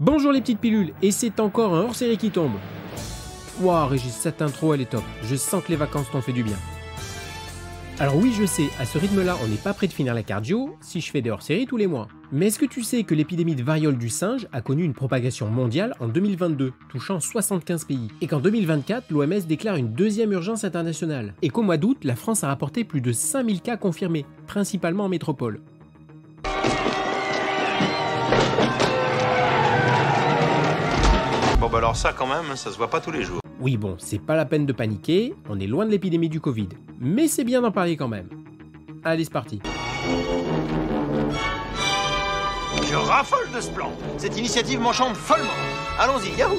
Bonjour les petites pilules, et c'est encore un hors-série qui tombe. Wouah Régis, cette intro elle est top, je sens que les vacances t'ont fait du bien. Alors oui je sais, à ce rythme-là on n'est pas prêt de finir la cardio si je fais des hors-séries tous les mois. Mais est-ce que tu sais que l'épidémie de variole du singe a connu une propagation mondiale en 2022, touchant 75 pays, et qu'en 2024 l'OMS déclare une deuxième urgence internationale, et qu'au mois d'août la France a rapporté plus de 5000 cas confirmés, principalement en métropole. Bon bah alors ça quand même, ça se voit pas tous les jours. Oui bon, c'est pas la peine de paniquer, on est loin de l'épidémie du Covid, mais c'est bien d'en parler quand même. Allez c'est parti. Je raffole de ce plan. Cette initiative m'enchante follement. Allons-y, yahoo!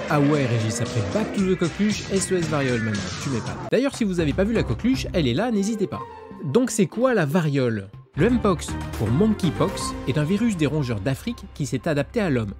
Ah ouais Régis, après Back to the Coqueluche, SOS variole maintenant, tu m'épates. D'ailleurs si vous avez pas vu la coqueluche, elle est là, n'hésitez pas. Donc c'est quoi la variole? Le Mpox, pour Monkeypox, est un virus des rongeurs d'Afrique qui s'est adapté à l'homme.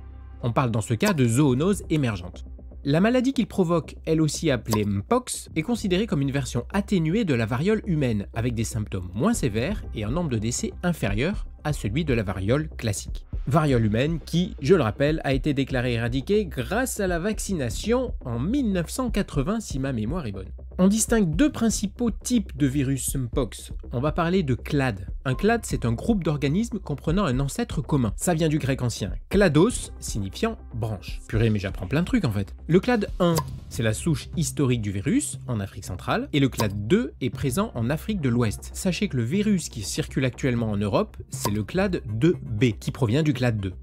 On parle dans ce cas de zoonose émergente. La maladie qu'il provoque, elle aussi appelée Mpox, est considérée comme une version atténuée de la variole humaine, avec des symptômes moins sévères et un nombre de décès inférieur à celui de la variole classique. Variole humaine qui, je le rappelle, a été déclarée éradiquée grâce à la vaccination en 1980 si ma mémoire est bonne. On distingue deux principaux types de virus Mpox. On va parler de clade. Un clade, c'est un groupe d'organismes comprenant un ancêtre commun. Ça vient du grec ancien clados, signifiant branche. Purée, mais j'apprends plein de trucs en fait. Le clade 1, c'est la souche historique du virus, en Afrique centrale, et le clade 2 est présent en Afrique de l'Ouest. Sachez que le virus qui circule actuellement en Europe, c'est le clade 2B, qui provient du clade 2.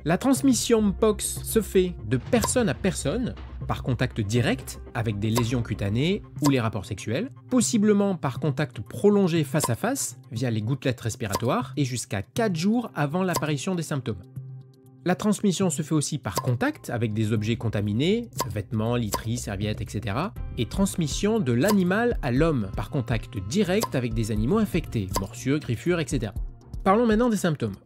La transmission Mpox se fait de personne à personne, par contact direct avec des lésions cutanées ou les rapports sexuels, possiblement par contact prolongé face à face via les gouttelettes respiratoires et jusqu'à 4 jours avant l'apparition des symptômes. La transmission se fait aussi par contact avec des objets contaminés, vêtements, literies, serviettes, etc. et transmission de l'animal à l'homme par contact direct avec des animaux infectés, morsures, griffures, etc. Parlons maintenant des symptômes.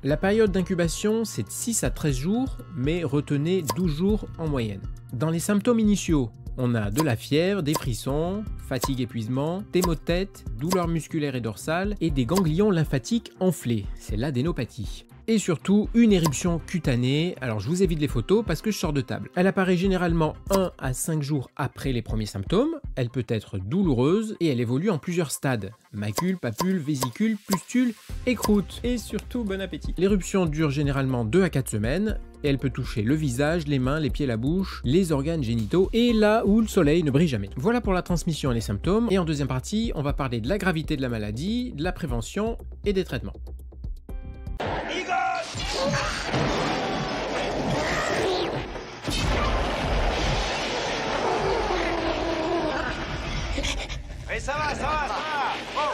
La période d'incubation, c'est de 6 à 13 jours, mais retenez 12 jours en moyenne. Dans les symptômes initiaux, on a de la fièvre, des frissons, fatigue, épuisement, des maux de tête, douleurs musculaires et dorsales et des ganglions lymphatiques enflés, c'est l'adénopathie. Et surtout, une éruption cutanée, alors je vous évite les photos parce que je sors de table. Elle apparaît généralement 1 à 5 jours après les premiers symptômes, elle peut être douloureuse et elle évolue en plusieurs stades. Macule, papule, vésicule, pustule et croûte. Et surtout, bon appétit. L'éruption dure généralement 2 à 4 semaines et elle peut toucher le visage, les mains, les pieds, la bouche, les organes génitaux et là où le soleil ne brille jamais. Voilà pour la transmission et les symptômes. Et en deuxième partie, on va parler de la gravité de la maladie, de la prévention et des traitements. Et ça va, ça va, ça va.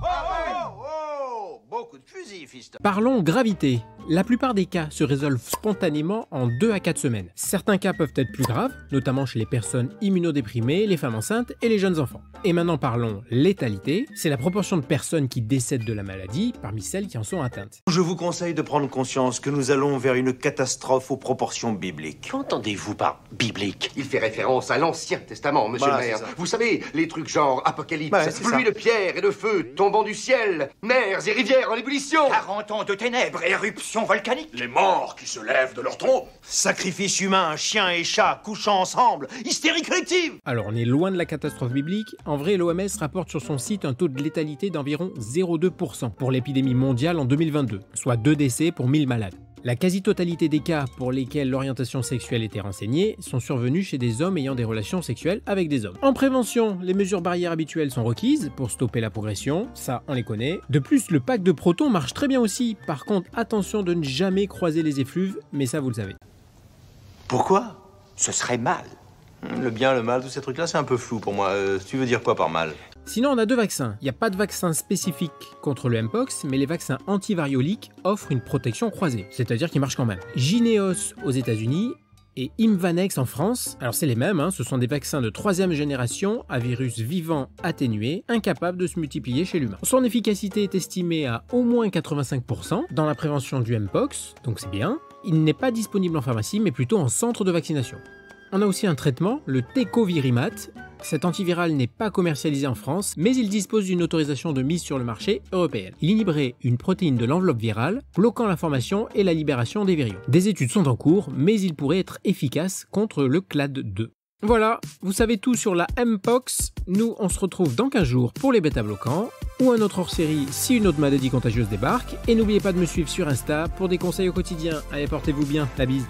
Oh, beaucoup de fusils, fiston. Parlons gravité. La plupart des cas se résolvent spontanément en 2 à 4 semaines. Certains cas peuvent être plus graves, notamment chez les personnes immunodéprimées, les femmes enceintes et les jeunes enfants. Et maintenant parlons létalité. C'est la proportion de personnes qui décèdent de la maladie parmi celles qui en sont atteintes. Je vous conseille de prendre conscience que nous allons vers une catastrophe aux proportions bibliques. Qu'entendez-vous par biblique? Il fait référence à l'Ancien Testament, monsieur Voilà, le maire. c'est ça. Vous savez, les trucs genre Apocalypse, Ouais, c'est pluie ça. de pierre et de feu tombant du ciel, mers et rivières en ébullition. 40 ans de ténèbres et éruption volcanique. Les morts qui se lèvent de leur tronc. Sacrifice humain, chiens et chats couchant ensemble, hystérique collective. Alors on est loin de la catastrophe biblique. En vrai, l'OMS rapporte sur son site un taux de létalité d'environ 0,2% pour l'épidémie mondiale en 2022, soit 2 décès pour 1000 malades. La quasi-totalité des cas pour lesquels l'orientation sexuelle était renseignée sont survenus chez des hommes ayant des relations sexuelles avec des hommes. En prévention, les mesures barrières habituelles sont requises pour stopper la progression, ça on les connaît. De plus, le pack de protons marche très bien aussi, par contre attention de ne jamais croiser les effluves, mais ça vous le savez. Pourquoi? Ce serait mal. Le bien, le mal, tous ces trucs-là, c'est un peu flou pour moi. Tu veux dire quoi par mal? Sinon, on a 2 vaccins. Il n'y a pas de vaccin spécifique contre le Mpox, mais les vaccins antivarioliques offrent une protection croisée, c'est-à-dire qu'ils marchent quand même. Jynneos aux États-Unis et Imvanex en France. Alors c'est les mêmes, ce sont des vaccins de 3e génération à virus vivant atténué, incapables de se multiplier chez l'humain. Son efficacité est estimée à au moins 85% dans la prévention du Mpox, donc c'est bien. Il n'est pas disponible en pharmacie, mais plutôt en centre de vaccination. On a aussi un traitement, le Tecovirimat, Cet antiviral n'est pas commercialisé en France, mais il dispose d'une autorisation de mise sur le marché européenne. Il inhiberait une protéine de l'enveloppe virale, bloquant la formation et la libération des virions. Des études sont en cours, mais il pourrait être efficace contre le clade 2. Voilà, vous savez tout sur la Mpox. Nous, on se retrouve dans 15 jours pour les bêta-bloquants, ou un autre hors-série si une autre maladie contagieuse débarque. Et n'oubliez pas de me suivre sur Insta pour des conseils au quotidien. Allez, portez-vous bien, la bise.